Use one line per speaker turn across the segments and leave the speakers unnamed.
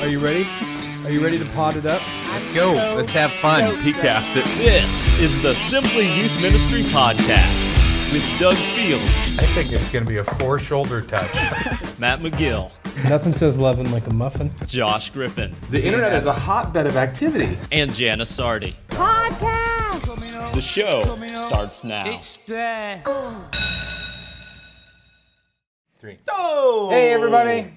Are you ready? Are you ready to pot it up?
Let's go. Let's have fun.
Peatcast it. This is the Simply Youth Ministry Podcast with Doug Fields,
I think it's going to be a four-shoulder touch.
Matt McGill,
Nothing says loving like a muffin.
Josh Griffin,
The internet is a hotbed of activity.
and Jana Sardi.
Podcast.
The show starts now.
Three.
Oh!
Hey, everybody.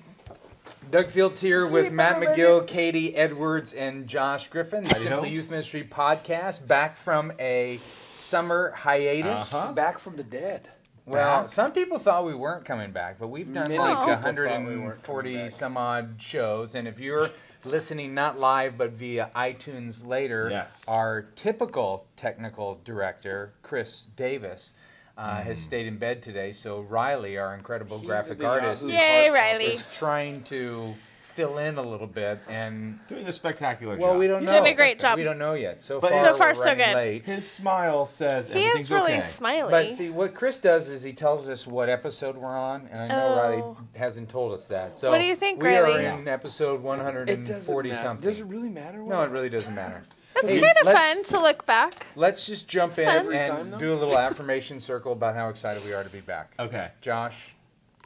Doug Fields here with Matt McGill, Katie Edwards, and Josh Griffin. The Simply Youth Ministry Podcast, back from a summer hiatus.
Back from the dead.
Well, some people thought we weren't coming back, but we've done
Many
like
people thought we weren't coming
140
back.
some odd shows. And if you're listening not live but via iTunes later,
Yes.
our typical technical director, Chris Davis, has stayed in bed today. So Riley, our incredible graphic artist,
Yay, Riley.
is trying to fill in a little bit. And
Doing a spectacular job.
well, we don't know.
You're doing a great job.
We don't know yet. So
But-
far,
So far,
we're
so
running
good.
late.
His smile says
He
everything's
is really
okay.
smiley.
But see, what Chris does is he tells us what episode we're on, and I know Riley hasn't told us that. So
What do you think,
we
Riley?
are in episode 140 something.
Does it really matter?
No, it really doesn't matter.
it's
Hey,
kind of
let's-
fun to look back.
Let's just jump
It's
in
fun.
Every time,
and
though?
do a little affirmation circle about how excited we are to be back.
Okay.
Josh,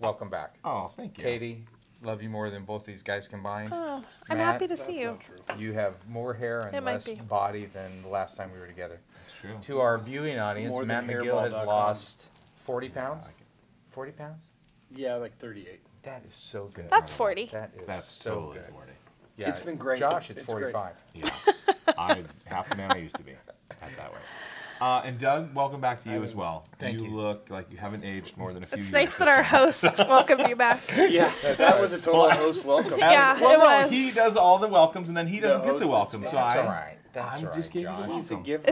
welcome back.
Oh, thank you.
Katie, love you more than both these guys combined.
Oh, I'm
Matt,
happy to see you.
You have more hair and
It might
less
be.
body than the last time we were together.
That's true.
To our viewing audience,
More
Matt
than
McGill has
hairball.com.
lost 40 pounds. 40 pounds?
Yeah, like 38.
That is so good.
That's 40.
That is
That's
so
totally
good.
Morty.
Yeah,
It's been great.
Josh, it's
It's great.
45.
Yeah. I'm half the man I used to be. Not that way. And Doug, welcome back to you as well.
Thank you.
You look like you haven't aged more than a few
It's
years.
nice that our host welcomed you back.
Yeah, that was a total host welcome.
Yeah,
well,
it
no,
was.
he does all the welcomes, and then he doesn't get
host
the
is-
welcome. So
That's
I,
all right. That's
I'm
all
just
right,
giving you
Josh.
the
He's a
welcome.
giver.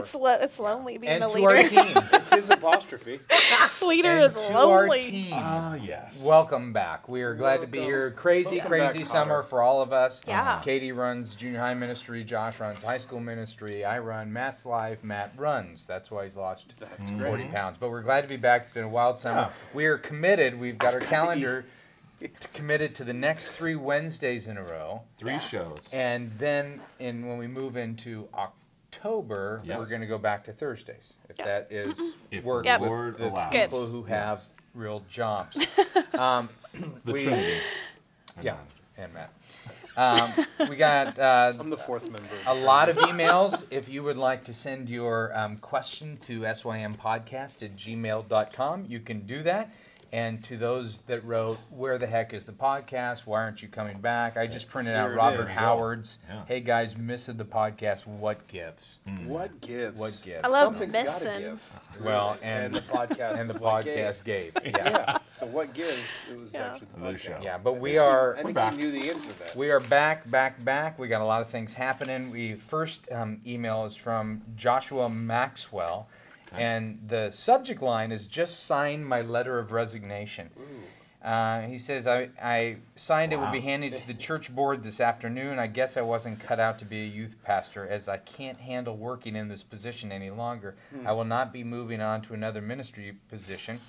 It's lonely being
And
the
to our
leader.
team.
It's his apostrophe.
Leader
And
is
to our
lonely.
team.
Ah, yes.
Welcome back. We are glad to be here. Crazy,
Welcome
crazy
back,
summer
Connor.
for all of us.
Yeah.
Katie runs junior high ministry. Josh runs high school ministry. I run Matt's life. Matt runs. That's why he's lost 40 pounds. But we're glad to be back. It's been a wild summer.
Yeah.
We are committed. We've got our calendar committed to the next 3 Wednesdays in a row.
3 shows.
And then when we move into October,
Yes.
we're going to go back to Thursdays. If that is
If
works
the
with
Lord
the
allows.
good.
people who have
Yes.
real jobs.
The
we-
Trinity.
Yeah, and Matt. We got
I'm the fourth member.
a lot of emails. If you would like to send your question to sympodcast@gmail.com, you can do that. And to those that wrote, where the heck is the podcast? Why aren't you coming back? I just printed out
Here it
Robert
is.
Howard's,
Yeah.
hey guys, missed the podcast, what gives?
What gives?
What gives?
I love
Something's gotta
missing.
give.
Well,
And
and
the podcast.
and the
is what
podcast gave.
gave.
Yeah.
Yeah. So what gives? It was
Yeah.
actually the
Another
podcast.
show.
Yeah, but we are
I think
back.
you knew the answer to that.
We are back. We got a lot of things happening. We first email is from Joshua Maxwell, and the subject line is "Just signed my letter of resignation." He says, "I signed it. Will be handed to the church board this afternoon. I guess I wasn't cut out to be a youth pastor, as I can't handle working in this position any longer. I will not be moving on to another ministry position."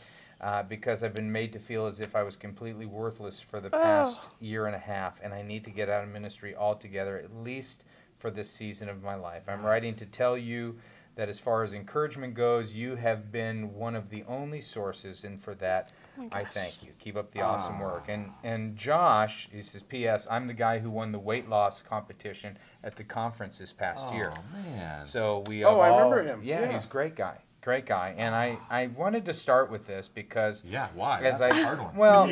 Because I've been made to feel as if I was completely worthless for the past year and a half, and I need to get out of ministry altogether, at least for this season of my life. I'm writing to tell you that as far as encouragement goes, you have been one of the only sources, and for that, I thank you. Keep up the awesome work. And Josh, he says, P.S., I'm the guy who won the weight loss competition at the conference this past year.
Oh, man.
So we
Oh, I
all-
remember him.
Yeah,
Yeah.
he's a great guy. Great guy. And I wanted to start with this because
Yeah, why?
as
That's
I
a hard one.
well,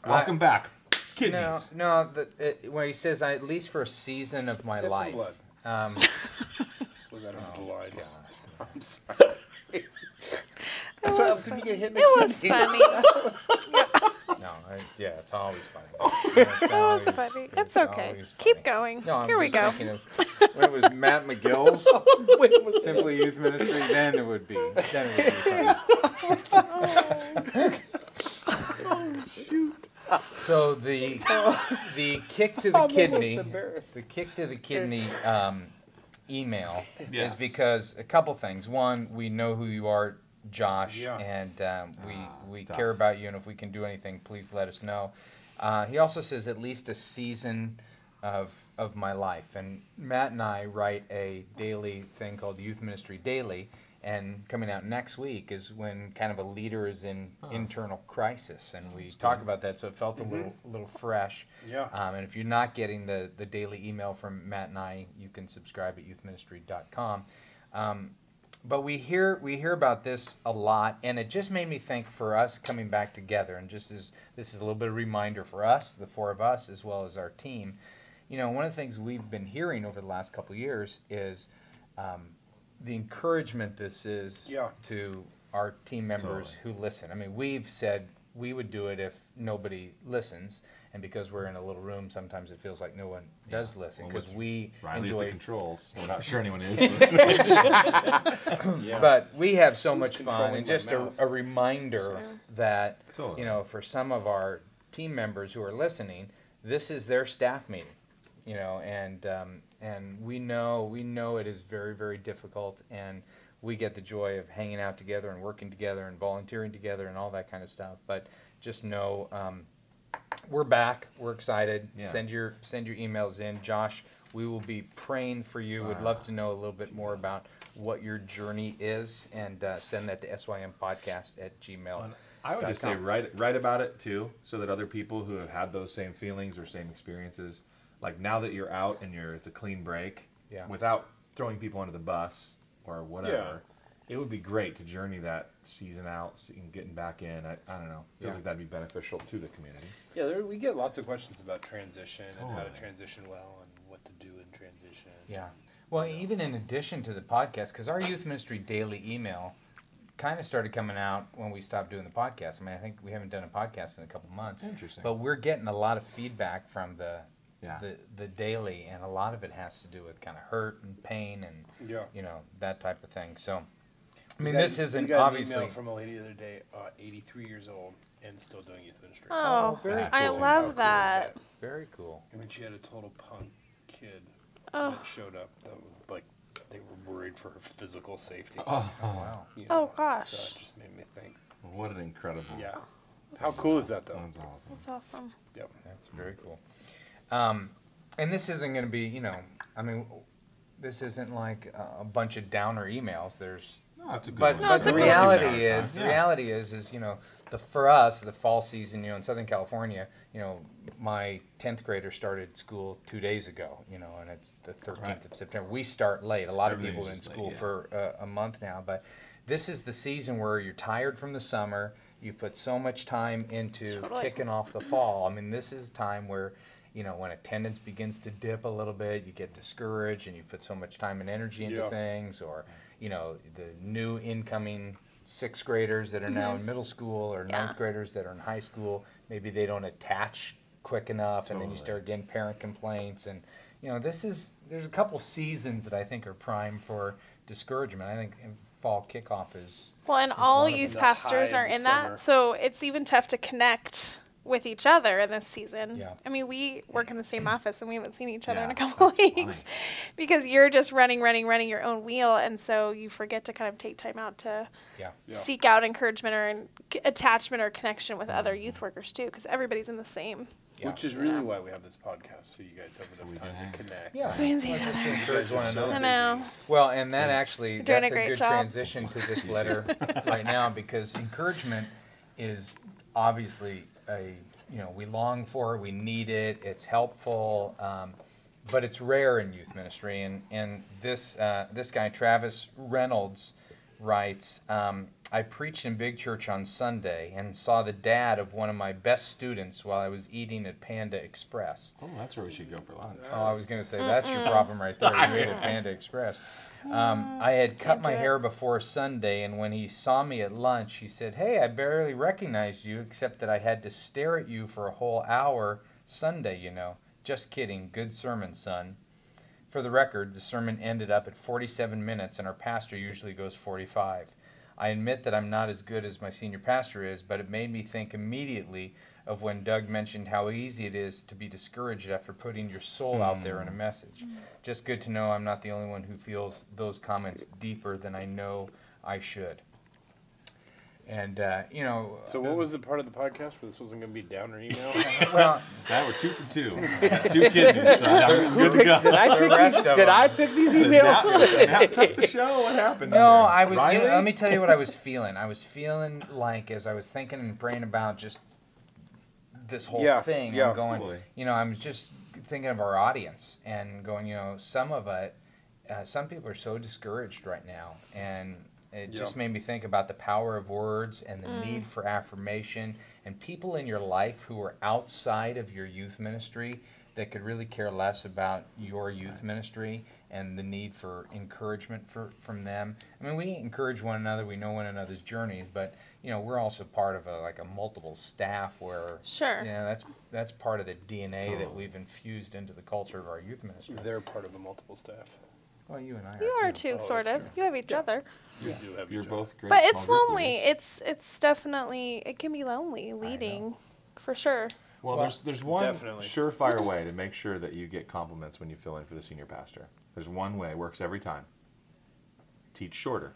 Welcome back.
no,
Kidneys.
no. When he says at least for a season of my
Piss and
life.
blood.
Um,
Was that a blood? I'm sorry.
It
That's
was
what did
funny.
you get hit in the
It was
kidneys?
funny.
no, yeah, it's always funny.
It was funny. It's okay.
always
Keep
funny.
going.
No, I'm
Here we
just
go.
thinking of when it was Matt McGill's Simply Youth Ministry. Then it would be funny. So the kick to the kidney, the kick to the kidney email
Yes.
is because a couple things. One, we know who you are, Josh,
Yeah.
and we
it's tough.
care about you. And if we can do anything, please let us know. He also says at least a season of my life. And Matt and I write a daily thing called Youth Ministry Daily, and coming out next week is when kind of a leader is in internal crisis, and we talk about that. So it felt a little fresh.
Yeah.
And if you're not getting the daily email from Matt and I, you can subscribe at youthministry.com. But we hear about this a lot, and it just made me think for us coming back together, and just as this is a little bit of a reminder for us, the four of us, as well as our team. You know, one of the things we've been hearing over the last couple of years is the encouragement this is to our team members who listen. I mean, we've said we would do it if nobody listens, and because we're in a little room, sometimes it feels like no one does listen, because we
Riley
enjoy
at the controls. We're not sure anyone is.
But we have so much fun,
controlling
and
my
just
mouth?
a reminder that,
Totally.
you know, for some of our team members who are listening, this is their staff meeting, you know, and we know it is very, very difficult, and we get the joy of hanging out together and working together and volunteering together and all that kind of stuff. But just know we're back. We're excited.
Yeah.
Send your emails in, Josh. We will be praying for you. Would love to know a little bit more about what your journey is, and send that to sympodcast@gmail.com.
I would just say write about it too, so that other people who have had those same feelings or same experiences, like now that you're out and it's a clean break, without throwing people under the bus or whatever, it would be great to journey that season out and getting back in. I don't know. Feels like that'd be beneficial to the community.
Yeah, we get lots of questions about transition and how to transition well and what to do in transition.
Yeah. Well, even in addition to the podcast, because our Youth Ministry Daily email kind of started coming out when we stopped doing the podcast. I mean, I think we haven't done a podcast in a couple months.
Interesting.
But we're getting a lot of feedback from the
Yeah.
daily, and a lot of it has to do with kind of hurt and pain and you know, that type of thing. So, I mean, this isn't
we got
obviously.
an email from a lady the other day, 83 years old and still doing youth ministry.
Oh,
very
I
cool.
love
How cool is
that.
Very cool.
And then she had a total punk kid
Oh.
that showed up that was like, they were worried for her physical safety.
Oh wow.
You
Oh,
know,
gosh.
So it just made me think,
What an incredible.
yeah. How cool is that, though?
That's awesome.
That's awesome.
Yep.
That's very cool. And this isn't going to be, you know, I mean, this isn't like a bunch of downer emails. There's
No, that's a good
But,
one.
No,
but
it's
the
a good
reality
one.
is, you know, for us, the fall season, you know, in Southern California, you know, my 10th grader started school 2 days ago, you know, and it's the 13th of September. We start late. A lot of people are in
Everything's just
school
late,
for a month now, but this is the season where you're tired from the summer. You've put so much time into
Totally.
kicking off the fall. I mean, this is time where, you know, when attendance begins to dip a little bit, you get discouraged, and you put so much time and energy into things, or, you know, the new incoming 6th graders that are now in middle school, or 9th graders that are in high school, maybe they don't attach quick enough, and then you start getting parent complaints, and, you know, there's a couple seasons that I think are prime for discouragement. I think fall kickoff is,
Well, and all
one of
youth
the
pastors
high
are
of the
in
summer.
that, so it's even tough to connect with each other in this season.
Yeah.
I mean, we work in the same office and we haven't seen each other in
Yeah,
a couple of
that's
weeks because you're just running your own wheel, and so you forget to kind of take time out to seek out encouragement or attachment or connection with other youth workers too, because everybody's in the same.
Which is really why we have this podcast, so you guys have enough time to connect.
yeah,
So we can see each
just
other.
encourage one another.
I know.
Well, and that actually,
You're doing
that's
a
a
great
good
job.
transition to this letter right now, because encouragement is obviously you know, we long for it, we need it, it's helpful, but it's rare in youth ministry. And this guy, Travis Reynolds, writes, I preached in Big Church on Sunday and saw the dad of one of my best students while I was eating at Panda Express.
Oh, that's where we should go for lunch.
Oh, I was going to say, that's your problem right there. You made it Panda Express. I had cut my hair before Sunday, and when he saw me at lunch, he said, "Hey, I barely recognized you, except that I had to stare at you for a whole hour Sunday, you know. Just kidding. Good sermon, son." For the record, the sermon ended up at 47 minutes, and our pastor usually goes 45. I admit that I'm not as good as my senior pastor is, but it made me think immediately of when Doug mentioned how easy it is to be discouraged after putting your soul out there in a message. Just good to know I'm not the only one who feels those comments deeper than I know I should. And you know.
So what was the part of the podcast where this wasn't going to be downer email?
Well,
that we're 2 for 2. 2 kidneys. So I'm good to go.
Did I pick these emails?
Now pick the show. What happened?
No,
here?
I was.
Riley?
Let me tell you what I was feeling. I was feeling like, as I was thinking and praying about just this whole thing, I'm going.
Totally.
You know, I was just thinking of our audience and going. You know, some of it. Some people are so discouraged right now, and it just made me think about the power of words and the need for affirmation, and people in your life who are outside of your youth ministry that could really care less about your youth ministry and the need for encouragement from them. I mean, we encourage one another. We know one another's journeys, but you know, we're also part of a multiple staff where you know, that's part of the DNA that we've infused into the culture of our youth ministry.
They're part of a multiple staff.
Well, you and I
You are too, sort of. You have each other.
You do have
You're both great.
But it's
small group
lonely.
leaders.
It's definitely, it can be lonely leading, for sure.
Well, there's one
definitely.
surefire way to make sure that you get compliments when you fill in for the senior pastor. There's one way, it works every time. Teach shorter.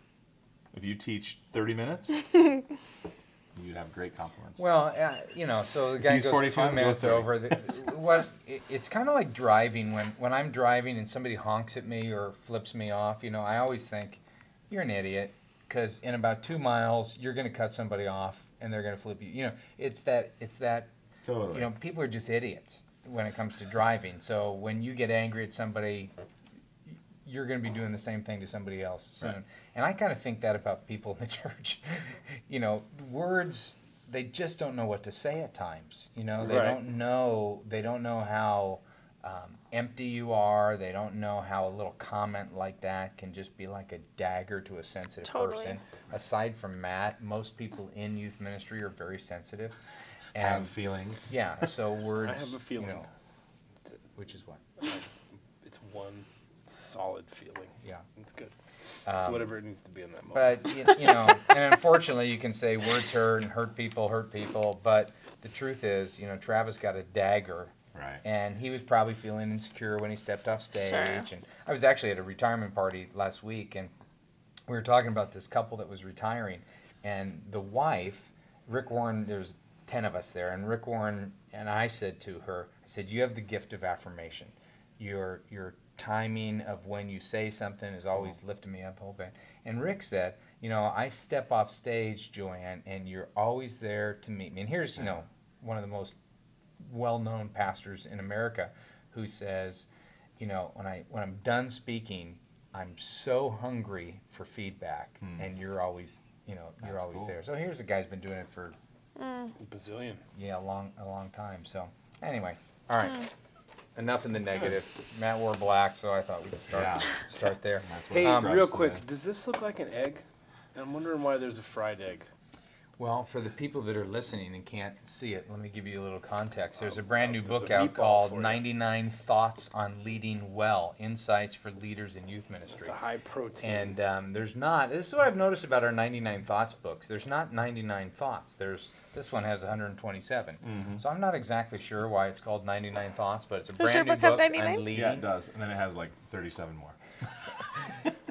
If you teach 30 minutes, you'd have great compliments.
Well, you know, so the guy
He's
goes
45,
2 minutes
go 30.
over. It's kind of like driving. When I'm driving and somebody honks at me or flips me off, you know, I always think, you're an idiot, because in about 2 miles, you're going to cut somebody off and they're going to flip you. You know, it's that.
Totally.
You know, people are just idiots when it comes to driving. So when you get angry at somebody, you're going to be doing the same thing to somebody else soon. Right. And I kind of think that about people in the church. You know, words, they just don't know what to say at times. You know, they don't know how empty you are. They don't know how a little comment like that can just be like a dagger to a sensitive person. Aside from Matt, most people in youth ministry are very sensitive. And
have feelings.
Yeah, so words.
I have a feeling.
You know, which is what?
It's one solid feeling.
Yeah.
It's good. It's whatever it needs to be in that moment.
But, you know, and unfortunately you can say words hurt and hurt people, but the truth is, you know, Travis got a dagger.
Right.
And he was probably feeling insecure when he stepped off stage.
Sure.
And I was actually at a retirement party last week, and we were talking about this couple that was retiring. And the wife, Rick Warren, there's 10 of us there, and Rick Warren and I said to her, I said, you have the gift of affirmation. Your timing of when you say something is always lifting me up the whole bit. And Rick said, you know, I step off stage, Joanne, and you're always there to meet me. And here's, you know, one of the most well-known pastors in America who says, you know, when I'm done speaking, I'm so hungry for feedback, and you're always, you know, you're always there. So here's a guy who's been doing it for
bazillion.
Yeah, a long time. So anyway, all right. Enough in the negative. Matt wore black, so I thought we'd start there.
Hey, real quick, does this look like an egg? I'm wondering why there's a fried egg.
Well, for the people that are listening and can't see it, let me give you a little context. There's a brand new book out called 99 Thoughts on Leading Well, Insights for Leaders in Youth Ministry.
It's a high protein.
And there's not, this is what I've noticed about our 99 Thoughts books. There's not 99 thoughts. This one has 127. So I'm not exactly sure why it's called 99 Thoughts, but it's a brand new book on leading.
Yeah, it does. And then it has like 37 more.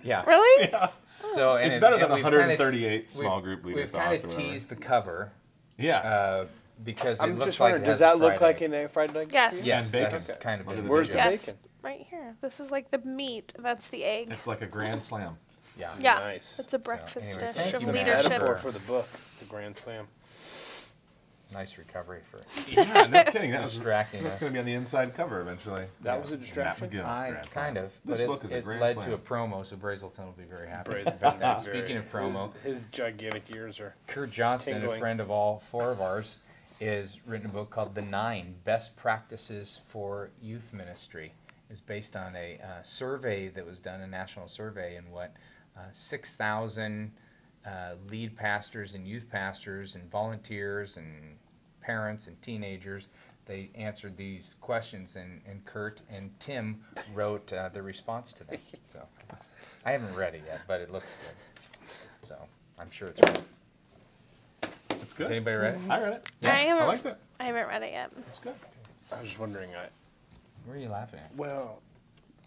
Yeah.
Really?
Yeah.
So
it's better than 138 small group leader
thoughts.
We've
kind of teased the cover.
Yeah.
Because
I'm
it looks
just
like
wondering, does that look like a fried egg?
Yes.
Yes,
bacon.
that's kind of it.
Where's the
Yes,
bacon?
right here. This is like the meat. That's the egg.
It's like a grand slam.
Yeah.
Yeah.
Nice.
It's a breakfast
anyways,
dish
thank
of
you, Matt.
leadership.
Metaphor for the book. It's a grand slam.
Nice recovery for
Yeah, no kidding.
distracting
That's
us.
going to be on the inside cover eventually.
That was a distraction?
Matt McGill,
I
grand slam.
kind of.
This
but
book is a
it
grand
led
slam.
to a promo, so Brazelton will be very happy
Brazelton
about that.
is very-
Speaking of promo,
His gigantic ears are
Kurt Johnston,
tingling.
a friend of all four of ours, has written a book called The 9 Best Practices for Youth Ministry. It's based on a survey that was done, a national survey, in 6,000 lead pastors and youth pastors and volunteers and parents and teenagers. They answered these questions, and Kurt and Tim wrote the response to them. So I haven't read it yet, but it looks good. So I'm sure it's good.
It's good.
Has anybody read it?
I read it.
I haven't,
liked it.
I haven't read it yet.
It's good.
I was just wondering,
Where are you laughing at?
well,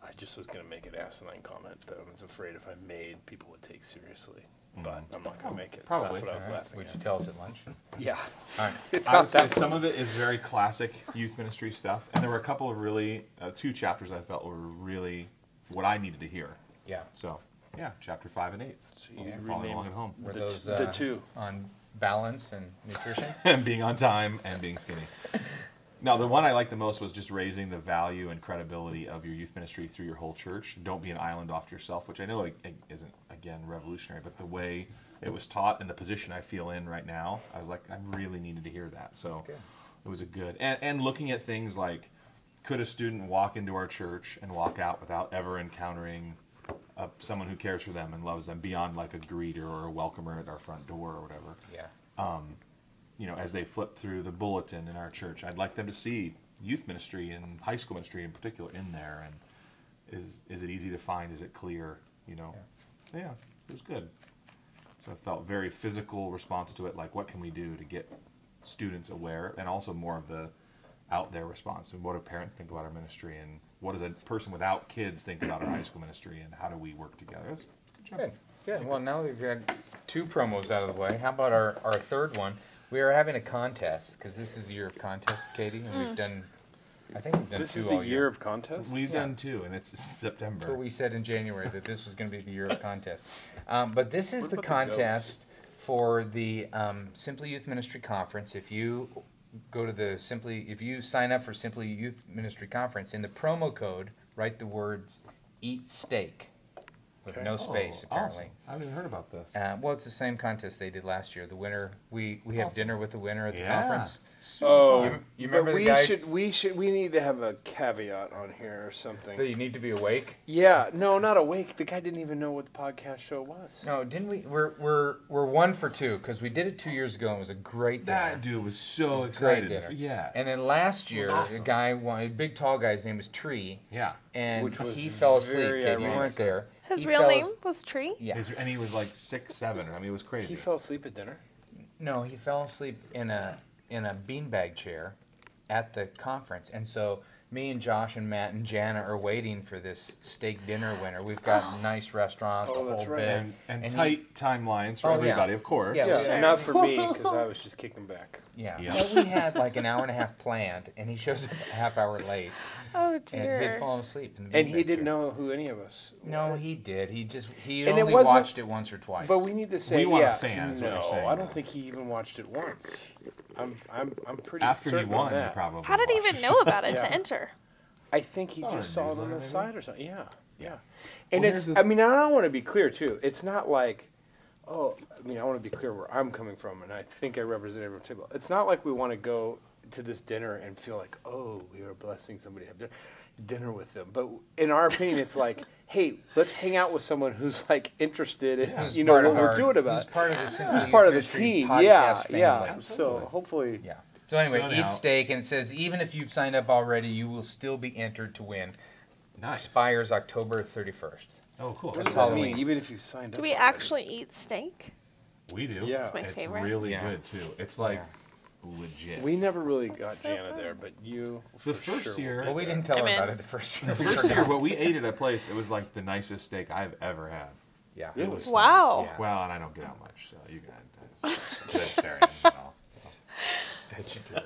I just was going to make an asinine comment that I was afraid if I made, people would take seriously. but I'm not going to make it.
Probably.
That's what I was laughing
Would
at.
you tell us at lunch?
Yeah.
All right.
It's
I
not
would say
that
some of it is very classic youth ministry stuff, and there were a couple of really, 2 chapters I felt were really what I needed to hear.
Yeah.
So, yeah, chapter 5 and 8.
So
I'll
you
be following
rename
along at home.
Were
the
those
the 2.
on balance and nutrition?
And being on time and being skinny. Now, the one I liked the most was just raising the value and credibility of your youth ministry through your whole church. Don't be an island off to yourself, which I know isn't, again, revolutionary, but the way it was taught and the position I feel in right now, I was like, I really needed to hear that. So it was a good, and looking at things like, could a student walk into our church and walk out without ever encountering someone who cares for them and loves them beyond like a greeter or a welcomer at our front door or whatever?
Yeah.
You know, as they flip through the bulletin in our church, I'd like them to see youth ministry and high school ministry in particular in there. And is it easy to find? Is it clear? You know, yeah, it was good. So I felt very physical response to it. Like, what can we do to get students aware, and also more of the out there response. And what do parents think about our ministry, and what does a person without kids think about our high school ministry, and how do we work together? That's good job.
Good. Good. Well, now we've got 2 promos out of the way. How about our third one? We are having a contest, because this is the year of contests, Katie, and we've done, I think we've done
This
2
is
all
the
year.
year of contest?
We've done 2, and it's September.
That's what we said in January, that this was going to be the year of contest. But this is
What
the
about the
contest for the Simply Youth Ministry Conference. If you go to the if you sign up for Simply Youth Ministry Conference, in the promo code, write the words "Eat Steak" with
Okay.
no space, apparently.
Awesome. I haven't even heard about this.
Well, it's the same contest they did last year. The winner, we have
Awesome.
dinner with the winner at the
Yeah.
conference.
Oh,
You
but
remember the guy?
we need to have a caveat on here or something.
That you need to be awake.
Yeah, no, not awake. The guy didn't even know what the podcast show was.
No, didn't we? We're 1 for 2 because we did it 2 years ago and it was a great dinner.
That dude was so
It was a great
excited.
dinner.
Yeah.
And then last year,
awesome.
a guy, a big tall guy's name was Tree,
Yeah.
and
Which was
he fell asleep.
very
Katie, you
ironic.
weren't there.
His
He
real
fell
name
as-
was Tree?
Yeah.
And he was like 6, 7. I mean, it was crazy.
He fell asleep at dinner.
No, he fell asleep in a beanbag chair at the conference, and so me and Josh and Matt and Jana are waiting for this steak dinner winner. We've got a nice restaurant,
Oh,
the
that's
whole
right.
bit,
and
he-
tight timelines for
Oh, yeah.
everybody, of course.
Yeah,
Yeah,
Sure.
not for me because I was just kicking back.
Yeah.
Yeah.
Well, we had like an hour and a half planned, and he shows up a half hour late,
Oh,
and
dear.
he'd fallen asleep in the
And he
beanbag
didn't
chair.
know who any of us.
No,
were.
he did. He
And it
only
wasn't-
watched it once or twice.
But we need to say,
We want a
yeah,
fan, is what
no,
you're saying,
I don't
though.
think he even watched it once. I'm pretty
After
certain
you won,
on
you
that.
probably.
How did he
watched
even
it.
know about it
Yeah.
to enter?
I think he
Saw it
just
in
saw it on
newsletter,
the
maybe?
side or something. Yeah, yeah.
Well,
And
here's
it's.
the-
I mean, I want to be clear too. It's not like, oh, I mean, I want to be clear where I'm coming from, and I think I represent everyone table. It's not like we want to go to this dinner and feel like, oh, we are blessing somebody to have dinner with them. But in our opinion, it's like, hey, let's hang out with someone who's like interested in,
Who's
you know,
part
what
of
we're
our-
doing about
who's
it.
part of the Simply
Who's
Youth
part of the
Ministry
team.
podcast
Yeah,
family.
yeah. So
Absolutely.
hopefully,
Yeah. So anyway,
So
eat
now-
steak, and it says even if you've signed up already, you will still be entered to win.
Nice.
Expires October 31st.
Oh, cool.
what
That's
does that
Halloween.
mean? Even if you signed up,
Do we
already?
actually eat steak?
We do.
Yeah.
That's my
It's
favorite.
really
Yeah.
good too. It's like legit.
We never really got
so
Jana
fun.
there, but you.
The
for
first
sure will
year-
be
Well, we
there.
didn't tell
I'm
her
in.
about it the first year.
the
We
first
forgot.
year, what we ate at a place, it was like the nicest steak I've ever had.
Yeah.
Really?
It was
Wow.
Yeah.
Well, and I don't get out much, so you can. Vegetarian. You know,
Vegetarian.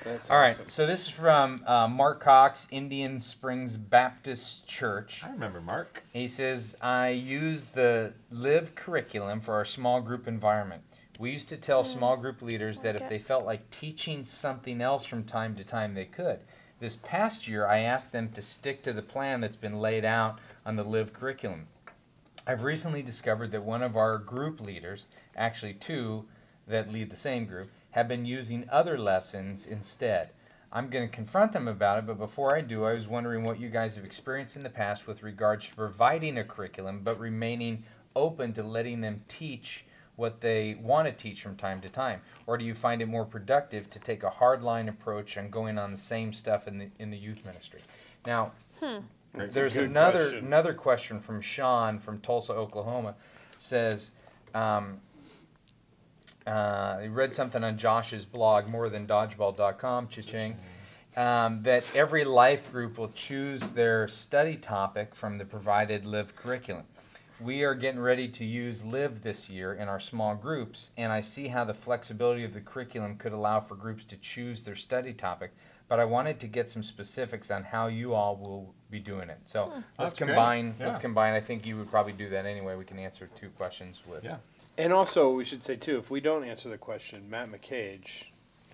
That's
All right.
awesome.
So this is from Mark Cox, Indian Springs Baptist Church.
I remember Mark.
He says, I use the LIVE curriculum for our small group environment. We used to tell small group leaders that if
Okay.
they felt like teaching something else from time to time, they could. This past year, I asked them to stick to the plan that's been laid out on the LIVE curriculum. I've recently discovered that one of our group leaders, actually 2 that lead the same group, have been using other lessons instead. I'm going to confront them about it, but before I do, I was wondering what you guys have experienced in the past with regards to providing a curriculum, but remaining open to letting them teach what they want to teach from time to time. Or do you find it more productive to take a hardline approach on going on the same stuff in the youth ministry? Now,
That's
there's
a good
another
question.
question from Sean from Tulsa, Oklahoma. Says he read something on Josh's blog, morethandodgeball.com, cha-ching, that every life group will choose their study topic from the provided LIVE curriculum. we are getting ready to use Live this year in our small groups, and I see how the flexibility of the curriculum could allow for groups to choose their study topic, but I wanted to get some specifics on how you all will be doing it. So let's combine.
Yeah.
Let's combine. I think you would probably do that anyway. We can answer 2 questions with.
Yeah.
And also, we should say, too, if we don't answer the question, Matt McCage,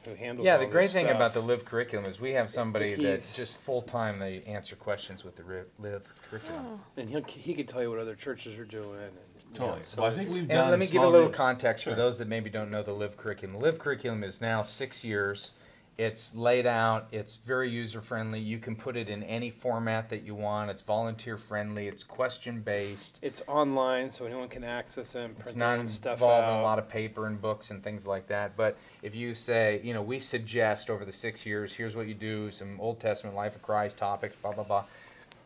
who handles
Yeah,
all
the great
this
thing
stuff,
about the Live curriculum is we have somebody
He's-
that's just full-time. They answer questions with the Live curriculum.
and he can tell you what other churches are doing. And,
Totally.
so
Well, I think
it's-
we've
And
done.
let me give a
small
little
groups.
context
Sure.
for those that maybe don't know the Live curriculum. The Live curriculum is now 6 years. It's laid out. It's very user-friendly. You can put it in any format that you want. It's volunteer-friendly. It's question-based.
It's online, so anyone can access it and
It's
print
not
their own stuff
involving
out.
a lot of paper and books and things like that. But if you say, you know, we suggest over the 6 years, here's what you do, some Old Testament, Life of Christ topics, blah, blah, blah.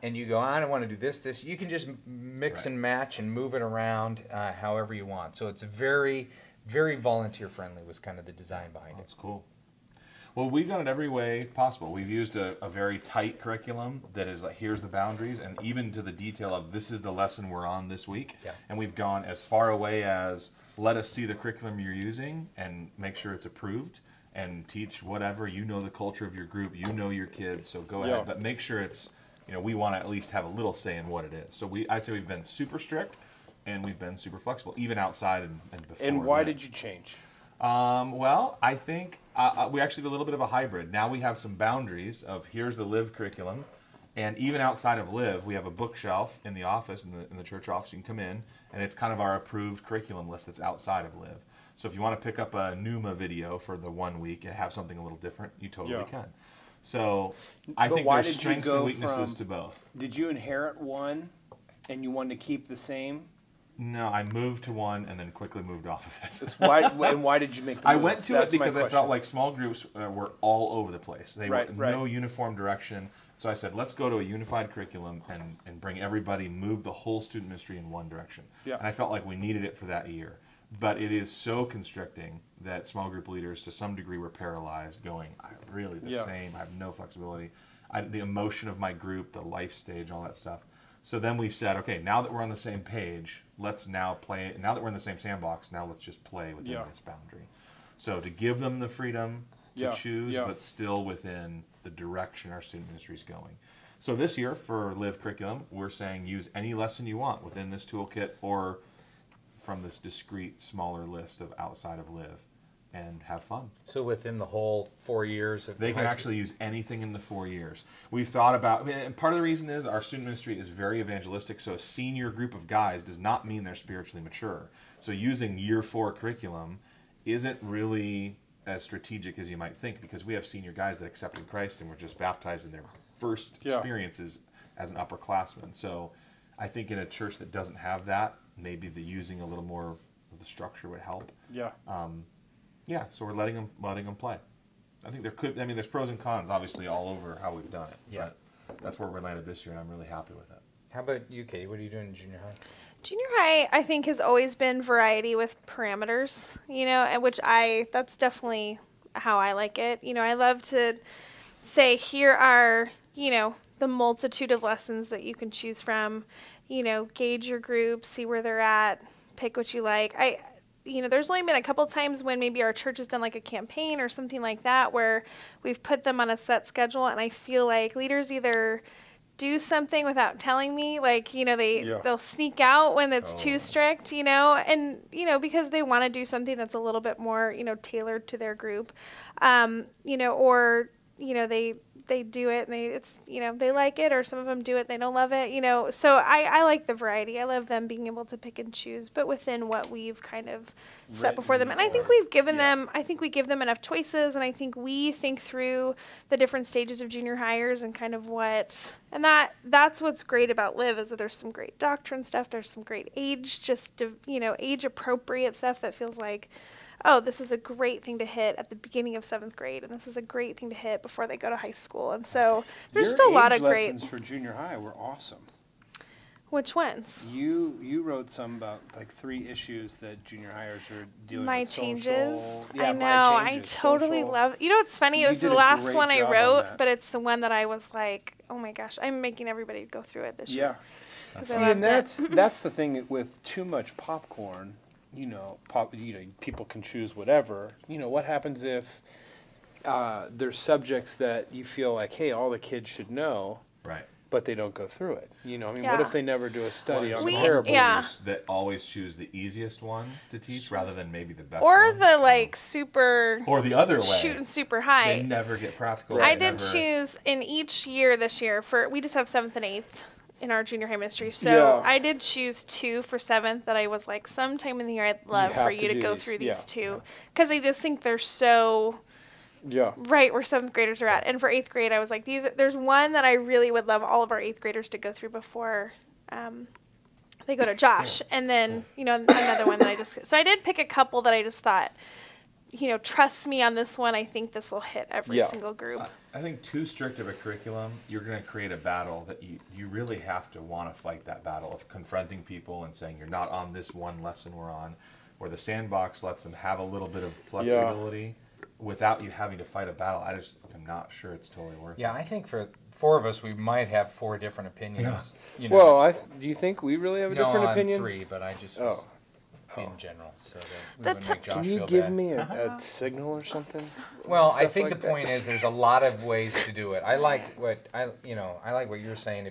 And you go, I don't want to do this. You can just mix and match and move it around however you want. So it's very, very volunteer-friendly was kind of the design behind it.
That's cool. Well, we've done it every way possible. We've used a very tight curriculum that is like, here's the boundaries, and even to the detail of this is the lesson we're on this week.
Yeah.
And we've gone as far away as let us see the curriculum you're using and make sure it's approved and teach whatever. You know the culture of your group. You know your kids, so go
Yeah.
ahead. But make sure it's, you know, we want to at least have a little say in what it is. So I say we've been super strict and we've been super flexible, even outside and before.
And why
that.
did you change?
Well, I think we actually did a little bit of a hybrid. Now we have some boundaries of here's the Live curriculum, and even outside of Live, we have a bookshelf in the office, in the church office. You can come in, and it's kind of our approved curriculum list that's outside of Live. So if you want to pick up a Numa video for the 1 week and have something a little different, you totally can. So I
But
think
why
there's
did you
strengths
go
and weaknesses
from-
to both.
Did you inherit one, and you wanted to keep the same?
No, I moved to one and then quickly moved off of it.
And why did you make the
I
move?
went to
That's
it
my
because I felt
question.
like small groups were all over the place. They
Right,
were
right.
no uniform direction. So I said, let's go to a unified curriculum and bring everybody, move the whole student ministry in one direction.
Yeah.
And I felt like we needed it for that year. But it is so constricting that small group leaders, to some degree, were paralyzed, going, I'm really the
Yeah.
same. I have no flexibility. The emotion of my group, the life stage, all that stuff. So then we said, okay, now that we're on the same page, let's now play. Now that we're in the same sandbox, now let's just play within
Yeah.
this boundary. So to give them the freedom to
Yeah,
choose,
yeah.
but still within the direction our student ministry is going. So this year for Live curriculum, we're saying use any lesson you want within this toolkit or from this discrete, smaller list of outside of Live, and have fun.
So within the whole 4 years of
They can
high
actually use anything in the 4 years. We've thought about, and part of the reason is our student ministry is very evangelistic, so a senior group of guys does not mean they're spiritually mature. So using year 4 curriculum isn't really as strategic as you might think, because we have senior guys that accepted Christ and were just baptized in their first
Yeah.
experiences as an upperclassman. So I think in a church that doesn't have that, maybe the using a little more of the structure would help.
Yeah.
Yeah, so we're letting them play. I think there's pros and cons obviously all over how we've done it.
Yeah.
But that's where we landed this year, and I'm really happy with it.
How about you, Katie? What are you doing in junior high?
Junior high, I think, has always been variety with parameters, and that's definitely how I like it. I love to say, here are, the multitude of lessons that you can choose from, gauge your group, see where they're at, pick what you like. There's only been a couple times when maybe our church has done like a campaign or something like that where we've put them on a set schedule, and I feel like leaders either do something without telling me, they'll sneak out when it's too strict, and because they want to do something that's a little bit more tailored to their group, or they do it and they like it, or some of them do it, they don't love it, so I like the variety. I love them being able to pick and choose, but within what we've kind of set before them. And I think we've given them, I think we give them enough choices, and I think we think through the different stages of junior hires and kind of that's what's great about Live, is that there's some great doctrine stuff, there's some great age appropriate stuff that feels like, oh, this is a great thing to hit at the beginning of 7th grade, and this is a great thing to hit before they go to high school. And so there's just a lot of great.
Lessons for junior high were awesome.
Which ones?
You wrote some about like 3 issues that junior hires are dealing
My
with.
changes.
Social,
I know.
My changes,
I totally
social.
love. You know what's funny? It
You
was
did
the
a
last
great
one I
job on
wrote,
that.
but it's the one that I was like, oh my gosh, I'm making everybody go through it this year. 'Cause I
See,
loved
and
it.
that's the thing with too much popcorn. People can choose whatever. What happens if there's subjects that you feel like, hey, all the kids should know,
Right.
but they don't go through it? What
Yeah.
if they never do a study on
We-
parables?
yeah.
That always choose the easiest one to teach rather than maybe the best
Or
one.
the like super
Or the other way.
shooting super high.
They never get practical.
I
They
did
never-
choose in each year this year we just have 7th and 8th in our junior high ministry. So
Yeah.
I did choose 2 for 7th that I was like, sometime in the year I'd love
have
for
to
you to
do
go
these.
through
Yeah.
these 2. Because I just think they're so
Yeah.
right where 7th graders are at. And for 8th grade, I was like, there's one that I really would love all of our 8th graders to go through before they go to Josh. And then, another one that so I did pick a couple that I just thought, trust me on this one. I think this will hit every
Yeah.
single group.
I think too strict of a curriculum, you're going to create a battle that you really have to want to fight that battle of confronting people and saying you're not on this one lesson we're on, where the sandbox lets them have a little bit of flexibility without you having to fight a battle. I just am not sure it's totally worth it.
Yeah, I think for 4 of us, we might have 4 different opinions.
Well, do you think we really have a different
on
opinion?
3, but I just was in general, so that we
The
wouldn't make Josh
Can you
feel
give
bad.
me a signal or something?
Well, I
Stuff
think
like
the
that?
point is there's a lot of ways to do it. I like what you're saying.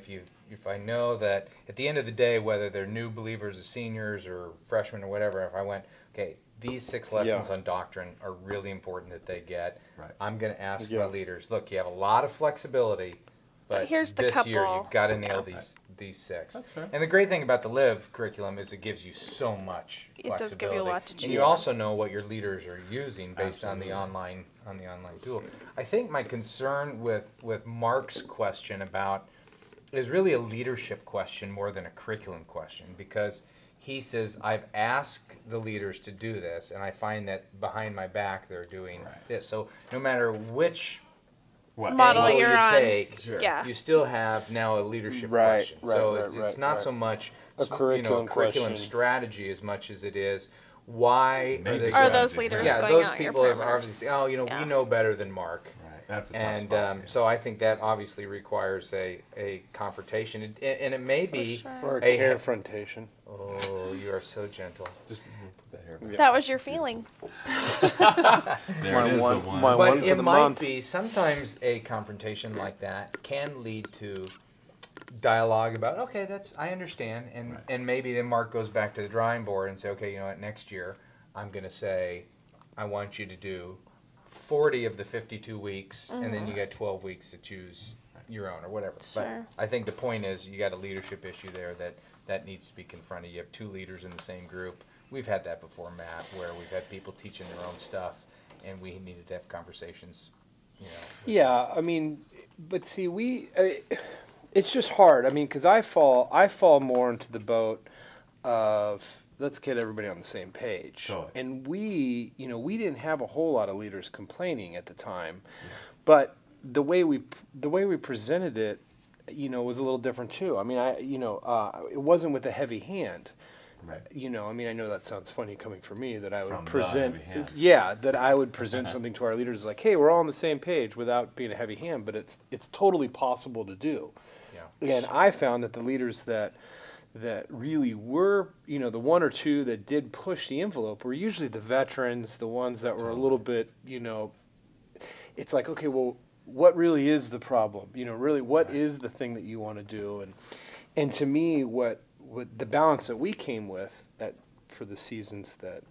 If I know that at the end of the day, whether they're new believers or seniors or freshmen or whatever, if I went, okay, these 6 lessons on doctrine are really important that they get.
Right.
I'm going to ask my leaders, look, you have a lot of flexibility, but
here's the
this year
couple.
you've got to nail these 6.
That's fair.
And the great thing about the Live curriculum is it gives you so much
It
flexibility.
does give you a lot to
And
choose
you
from.
also know what your leaders are using based on the online tool. I think my concern with Mark's question is really a leadership question more than a curriculum question, because he says, I've asked the leaders to do this, and I find that behind my back they're doing this. So no matter which
Model
angle
you're
you
on.
take,
Yeah.
you still have now a leadership
Right,
question.
right,
So
right,
it's not
right.
so much
A curriculum
curriculum
question.
strategy as much as it is why
Maybe
they
Are
going-
those leaders
yeah,
going
those
out your
people have
parameters?
obviously,
Yeah.
we know better than Mark.
Right. That's a tough
And
spot.
so I think that obviously requires a confrontation, and it may be
Or a
a
confrontation.
Oh, you are so gentle.
Just put that hair back.
That was your feeling.
There
my
it is,
one-
the one.
my
But
one for
it
the
might
month.
be sometimes a confrontation like that can lead to dialogue about, okay, I understand, and maybe then Mark goes back to the drawing board and say, okay, you know what, next year I'm going to say I want you to do 40 of the 52 weeks, and then you get 12 weeks to choose your own or whatever.
Sure.
But I think the point is you got a leadership issue there that needs to be confronted. You have 2 leaders in the same group. We've had that before, Matt, where we've had people teaching their own stuff, and we needed to have conversations.
Yeah, I mean, but see, it's just hard. I mean, because I fall more into the boat of let's get everybody on the same page.
Totally.
And we didn't have a whole lot of leaders complaining at the time, but the way we presented it, was a little different too. I mean, it wasn't with a heavy hand.
Right.
I mean, I know that sounds funny coming from me that I would
From the
present,
heavy hand.
that I would present something to our leaders like, hey, we're all on the same page without being a heavy hand, but it's totally possible to do.
Yeah.
And I found that the leaders that really were, the 1 or 2 that did push the envelope were usually the veterans, the ones that were a little bit, it's like, okay, well, what really is the problem? Really, what is the thing that you want to do? And to me, what the balance that we came with for the seasons that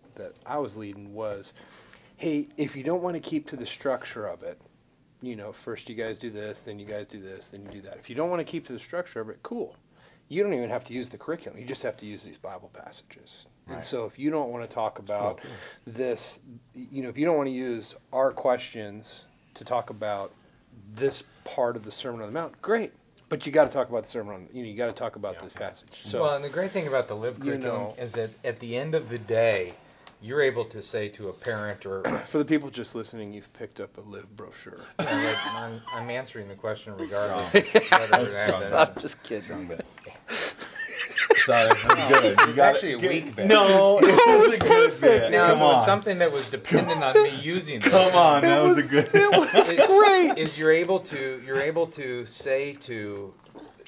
I was leading was, hey, if you don't want to keep to the structure of it, first you guys do this, then you guys do this, then you do that. If you don't want to keep to the structure of it, cool. You don't even have to use the curriculum. You just have to use these Bible passages.
Right.
And so if you don't want to talk about this, if you don't want to use our questions to talk about this part of the Sermon on the Mount, great. But you got to talk about the Sermon on, you got to talk about this passage. So,
Well, and the great thing about the Live curriculum is that at the end of the day, you're able to say to a parent or
for the people just listening, you've picked up a Live brochure.
I'm answering the question regardless of whether or not
I'm just kidding.
Sorry, that was good.
It was actually a weak bit.
No, it was a good bit.
Now,
Come
if it was
on.
something that was dependent on me using this,
Come on, that was a good.
is you're able to say to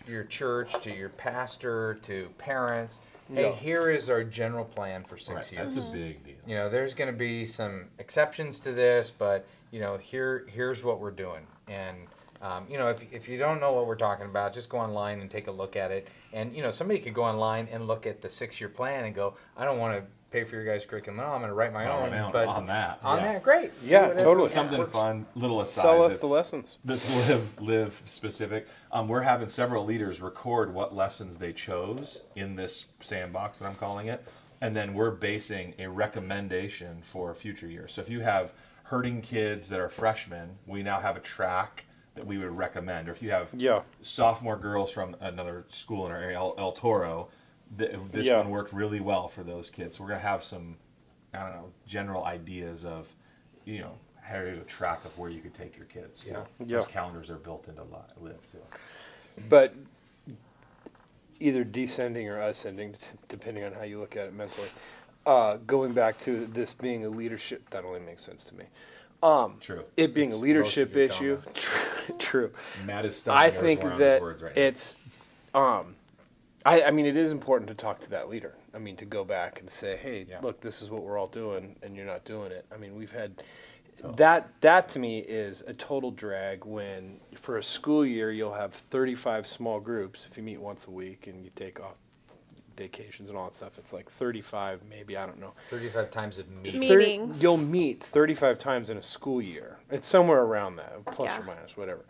your church, to your pastor, to parents, hey, here is our general plan for 6 years.
That's a big deal.
You know, there's going to be some exceptions to this, but you know, here's what we're doing. And you know, if you don't know what we're talking about, just go online and take a look at it. And you know, somebody could go online and look at the 6-year plan and go, I don't want to pay for your guys' curriculum. No, I'm going to write my own. But
on that,
great.
Yeah, totally.
Something fun, little aside.
Sell us the lessons.
That's live specific. We're having several leaders record what lessons they chose in this sandbox that I'm calling it, and then we're basing a recommendation for future years. So if you have hurting kids that are freshmen, we now have a track that we would recommend. Or if you have sophomore girls from another school in our area, El Toro, this one worked really well for those kids. So we're going to have some, I don't know, general ideas of, you know, here's a track of where you could take your kids. So those calendars are built into Live too.
But either descending or ascending, depending on how you look at it mentally. Going back to this being a leadership, that only makes sense to me.
True.
It being a leadership issue. True.
Matt is
I think that
right
it's, I mean, it is important to talk to that leader. I mean, to go back and say, hey, look, this is what we're all doing, and you're not doing it. I mean, we've had that to me is a total drag when for a school year you'll have 35 small groups if you meet once a week and you take off vacations and all that stuff. It's like 35, maybe, I don't know.
35 times of
meetings.
You'll meet 35 times in a school year. It's somewhere around that, plus or minus, whatever.